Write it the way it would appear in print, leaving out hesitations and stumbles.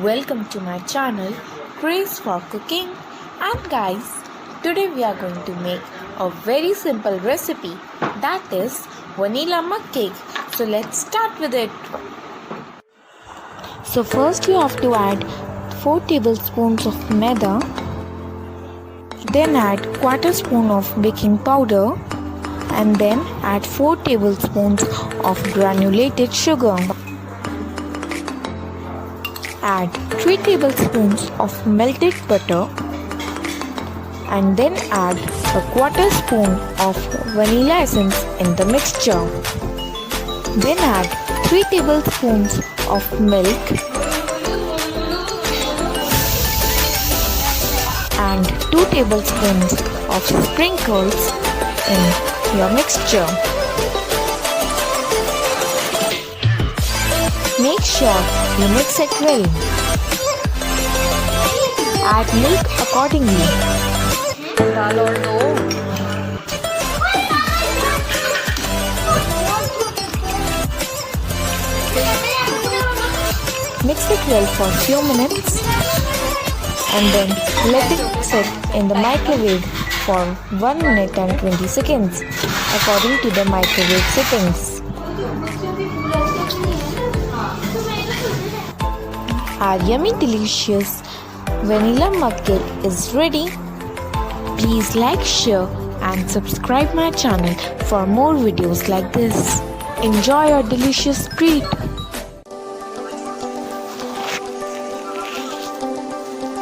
Welcome to my channel Craze for Cooking. And guys, today we are going to make a very simple recipe, that is vanilla mug cake. So let's start with it. So first we have to add 4 tablespoons of maida, then add quarter spoon of baking powder, and then add 4 tablespoons of granulated sugar. Add 3 tablespoons of melted butter and then add a quarter spoon of vanilla essence in the mixture. Then add 3 tablespoons of milk and 2 tablespoons of sprinkles in your mixture. Make sure you mix it well. Add milk accordingly. Mix it well for a few minutes and then let it sit in the microwave for 1 minute and 20 seconds according to the microwave settings. Our yummy delicious vanilla mug cake is ready. Please like, share and subscribe my channel for more videos like this. Enjoy your delicious treat.